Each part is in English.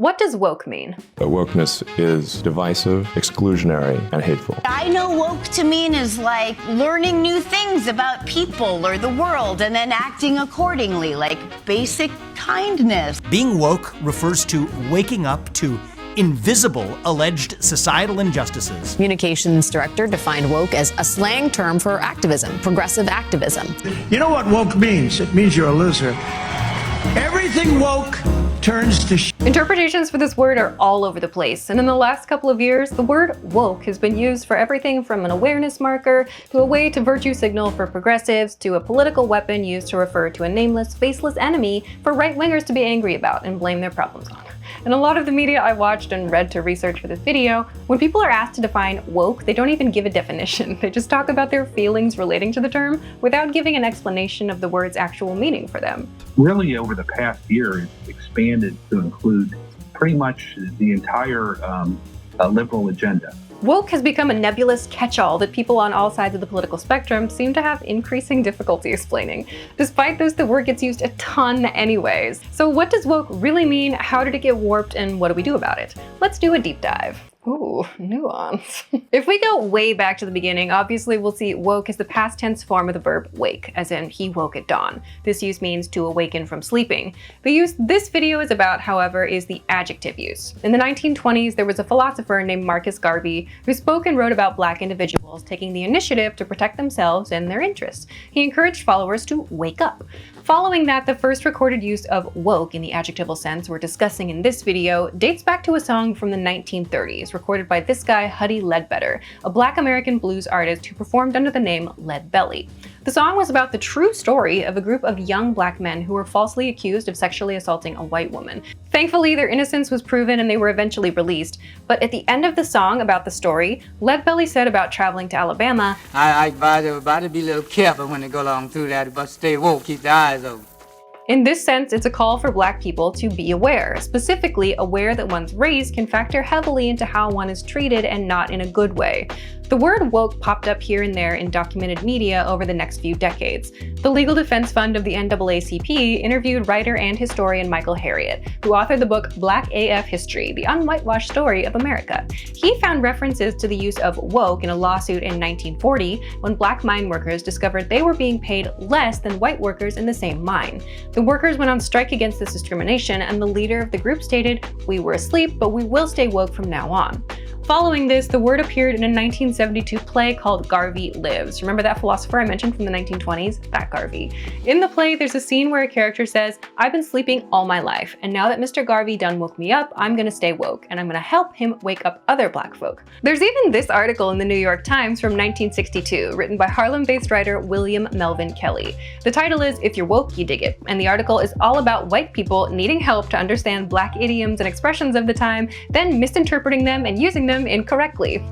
What does woke mean? Wokeness is divisive, exclusionary, and hateful. I know woke to mean is like learning new things about people or the world and then acting accordingly, like basic kindness. Being woke refers to waking up to invisible alleged societal injustices. Communications director defined woke as a slang term for activism, progressive activism. You know what woke means? It means you're a loser. Everything woke turns to Interpretations for this word are all over the place, and in the last couple of years, the word woke has been used for everything from an awareness marker to a way to virtue signal for progressives to a political weapon used to refer to a nameless, faceless enemy for right-wingers to be angry about and blame their problems on. And a lot of the media I watched and read to research for this video, when people are asked to define woke, they don't even give a definition. They just talk about their feelings relating to the term without giving an explanation of the word's actual meaning for them. Really, over the past year, it's expanded to include pretty much the entire liberal agenda. Woke has become a nebulous catch-all that people on all sides of the political spectrum seem to have increasing difficulty explaining. Despite this, the word gets used a ton anyways. So what does woke really mean? How did it get warped? And what do we do about it? Let's do a deep dive. Ooh, nuance. If we go way back to the beginning, obviously we'll see woke as the past tense form of the verb wake, as in he woke at dawn. This use means to awaken from sleeping. The use this video is about, however, is the adjective use. In the 1920s, there was a philosopher named Marcus Garvey who spoke and wrote about Black individuals taking the initiative to protect themselves and their interests. He encouraged followers to wake up. Following that, the first recorded use of woke in the adjectival sense we're discussing in this video dates back to a song from the 1930s, recorded by this guy Huddie Ledbetter, a Black American blues artist who performed under the name Lead Belly. The song was about the true story of a group of young Black men who were falsely accused of sexually assaulting a white woman. Thankfully, their innocence was proven and they were eventually released. But at the end of the song about the story, Lead Belly said about traveling to Alabama, I advise everybody to be a little careful when they go along through that, but stay woke, keep their eyes open. In this sense, it's a call for Black people to be aware, specifically aware that one's race can factor heavily into how one is treated and not in a good way. The word woke popped up here and there in documented media over the next few decades. The Legal Defense Fund of the NAACP interviewed writer and historian Michael Harriot, who authored the book Black AF History, the Unwhitewashed Story of America. He found references to the use of woke in a lawsuit in 1940 when Black mine workers discovered they were being paid less than white workers in the same mine. The workers went on strike against this discrimination, and the leader of the group stated, "We were asleep, but we will stay woke from now on." Following this, the word appeared in a 1972 play called Garvey Lives. Remember that philosopher I mentioned from the 1920s? That Garvey. In the play, there's a scene where a character says, "I've been sleeping all my life, and now that Mr. Garvey done woke me up, I'm gonna stay woke, and I'm gonna help him wake up other Black folk." There's even this article in the New York Times from 1962, written by Harlem-based writer William Melvin Kelly. The title is "If You're Woke, You Dig It," and the article is all about white people needing help to understand Black idioms and expressions of the time, then misinterpreting them and using them incorrectly.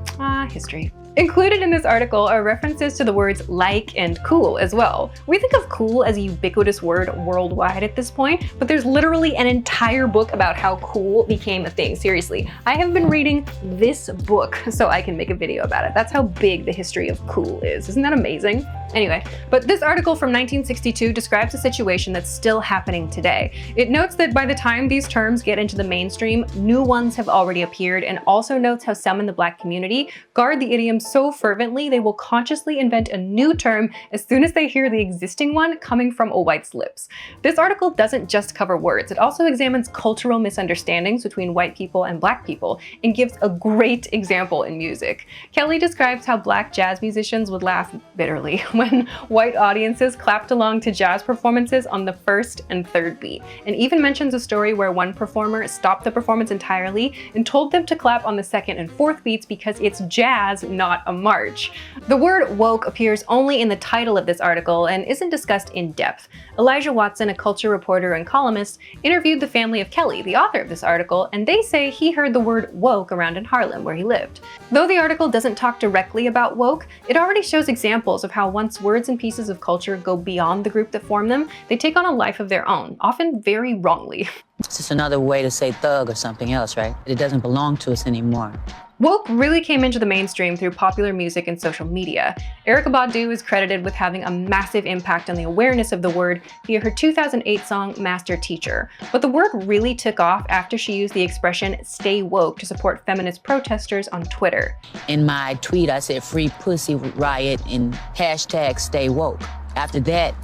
History. Included in this article are references to the words like and cool as well. We think of cool as a ubiquitous word worldwide at this point, but there's literally an entire book about how cool became a thing. Seriously, I have been reading this book so I can make a video about it. That's how big the history of cool is. Isn't that amazing? Anyway, but this article from 1962 describes a situation that's still happening today. It notes that by the time these terms get into the mainstream, new ones have already appeared, and also notes how some in the Black community guard the idiom so fervently they will consciously invent a new term as soon as they hear the existing one coming from a white's lips. This article doesn't just cover words, it also examines cultural misunderstandings between white people and Black people and gives a great example in music. Kelly describes how Black jazz musicians would laugh bitterly when white audiences clapped along to jazz performances on the first and third beat, and even mentions a story where one performer stopped the performance entirely and told them to clap on the second and fourth beats because it's jazz, not a march. The word woke appears only in the title of this article and isn't discussed in depth. Elijah Watson, a culture reporter and columnist, interviewed the family of Kelly, the author of this article, and they say he heard the word woke around in Harlem, where he lived. Though the article doesn't talk directly about woke, it already shows examples of how once words and pieces of culture go beyond the group that form them, they take on a life of their own, often very wrongly. It's just another way to say thug or something else, right? It doesn't belong to us anymore. Woke really came into the mainstream through popular music and social media. Erykah Badu is credited with having a massive impact on the awareness of the word via her 2008 song Master Teacher. But the word really took off after she used the expression "stay woke" to support feminist protesters on Twitter. In my tweet, I said "free pussy riot" and hashtag "stay woke." After that,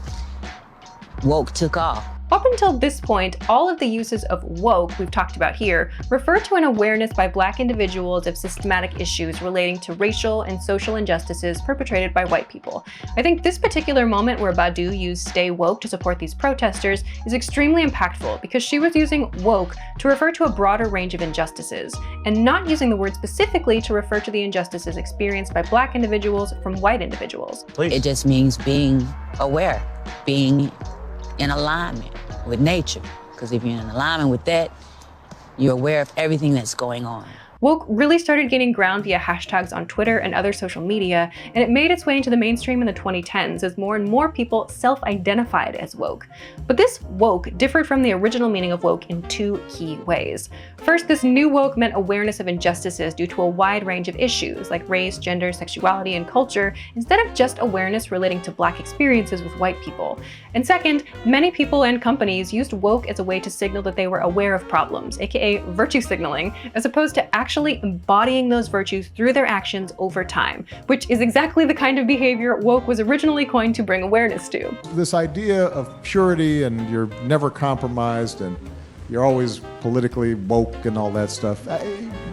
woke took off. Up until this point, all of the uses of woke we've talked about here refer to an awareness by Black individuals of systematic issues relating to racial and social injustices perpetrated by white people. I think this particular moment where Badu used "stay woke" to support these protesters is extremely impactful because she was using woke to refer to a broader range of injustices, and not using the word specifically to refer to the injustices experienced by Black individuals from white individuals. Please. It just means being aware, being in alignment with nature. Because if you're in alignment with that, you're aware of everything that's going on. Woke really started gaining ground via hashtags on Twitter and other social media, and it made its way into the mainstream in the 2010s as more and more people self-identified as woke. But this woke differed from the original meaning of woke in two key ways. First, this new woke meant awareness of injustices due to a wide range of issues like race, gender, sexuality, and culture, instead of just awareness relating to Black experiences with white people. And second, many people and companies used woke as a way to signal that they were aware of problems, aka virtue signaling, as opposed to actually embodying those virtues through their actions over time, which is exactly the kind of behavior woke was originally coined to bring awareness to. This idea of purity and you're never compromised and you're always politically woke and all that stuff,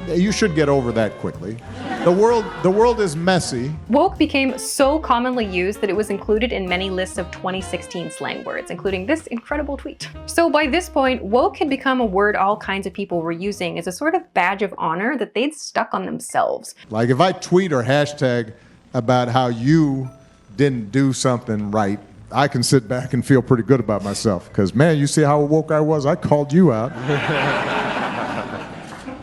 you should get over that quickly. The world is messy. Woke became so commonly used that it was included in many lists of 2016 slang words, including this incredible tweet. So by this point, woke had become a word all kinds of people were using as a sort of badge of honor that they'd stuck on themselves. Like if I tweet or hashtag about how you didn't do something right, I can sit back and feel pretty good about myself. Because man, you see how woke I was? I called you out.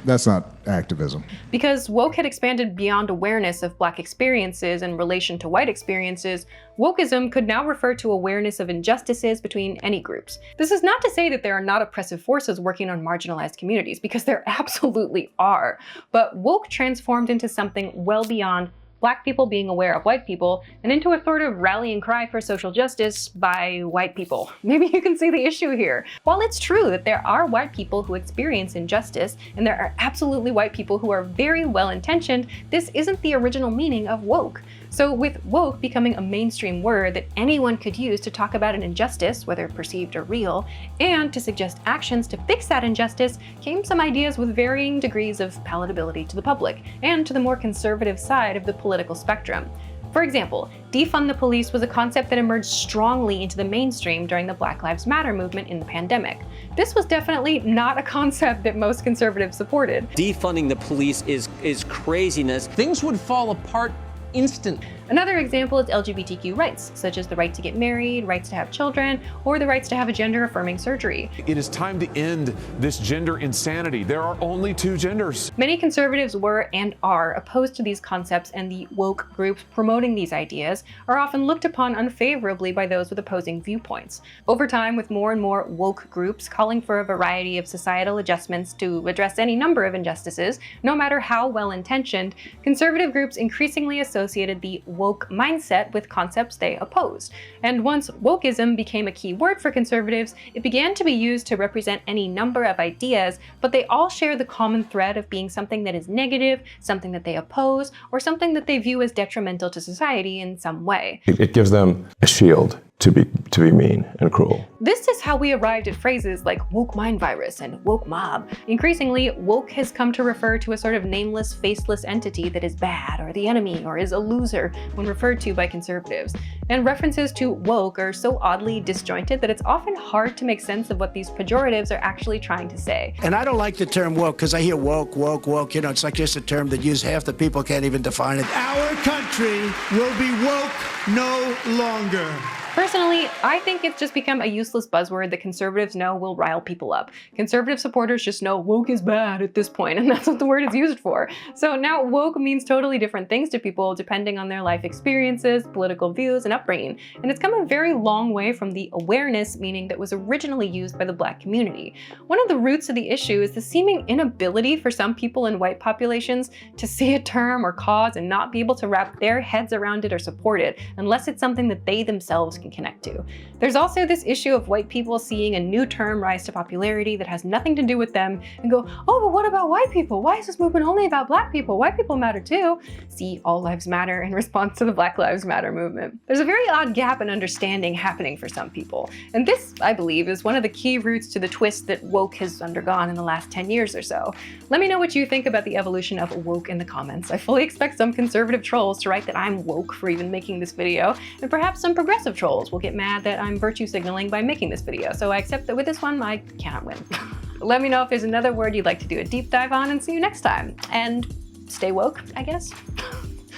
That's not activism. Because woke had expanded beyond awareness of Black experiences in relation to white experiences, wokeism could now refer to awareness of injustices between any groups. This is not to say that there are not oppressive forces working on marginalized communities, because there absolutely are. But woke transformed into something well beyond Black people being aware of white people, and into a sort of rallying cry for social justice by white people. Maybe you can see the issue here. While it's true that there are white people who experience injustice, and there are absolutely white people who are very well-intentioned, this isn't the original meaning of woke. So with woke becoming a mainstream word that anyone could use to talk about an injustice, whether perceived or real, and to suggest actions to fix that injustice, came some ideas with varying degrees of palatability to the public, and to the more conservative side of the political spectrum. For example, defund the police was a concept that emerged strongly into the mainstream during the Black Lives Matter movement in the pandemic. This was definitely not a concept that most conservatives supported. Defunding the police is craziness. Things would fall apart instantly. Another example is LGBTQ rights, such as the right to get married, rights to have children, or the rights to have a gender-affirming surgery. It is time to end this gender insanity. There are only two genders. Many conservatives were and are opposed to these concepts, and the woke groups promoting these ideas are often looked upon unfavorably by those with opposing viewpoints. Over time, with more and more woke groups calling for a variety of societal adjustments to address any number of injustices, no matter how well-intentioned, conservative groups increasingly associated the woke mindset with concepts they opposed. And once wokeism became a key word for conservatives, it began to be used to represent any number of ideas, but they all share the common thread of being something that is negative, something that they oppose, or something that they view as detrimental to society in some way. It gives them a shield to be mean and cruel. This is how we arrived at phrases like woke mind virus and woke mob. Increasingly, woke has come to refer to a sort of nameless, faceless entity that is bad or the enemy or is a loser when referred to by conservatives. And references to woke are so oddly disjointed that it's often hard to make sense of what these pejoratives are actually trying to say. And I don't like the term woke because I hear woke, it's like just a term that half the people can't even define it. Our country will be woke no longer. Personally, I think it's just become a useless buzzword that conservatives know will rile people up. Conservative supporters just know woke is bad at this point, and that's what the word is used for. So now woke means totally different things to people depending on their life experiences, political views, and upbringing. And it's come a very long way from the awareness meaning that was originally used by the Black community. One of the roots of the issue is the seeming inability for some people in white populations to see a term or cause and not be able to wrap their heads around it or support it, unless it's something that they themselves can connect to. There's also this issue of white people seeing a new term rise to popularity that has nothing to do with them and go, oh, but what about white people? Why is this movement only about Black people? White people matter too. See, all lives matter in response to the Black Lives Matter movement. There's a very odd gap in understanding happening for some people. And this, I believe, is one of the key roots to the twist that woke has undergone in the last 10 years or so. Let me know what you think about the evolution of woke in the comments. I fully expect some conservative trolls to write that I'm woke for even making this video, and perhaps some progressive trolls will get mad that I'm virtue signaling by making this video, so I accept that with this one, I cannot win. Let me know if there's another word you'd like to do a deep dive on, and see you next time. And stay woke, I guess.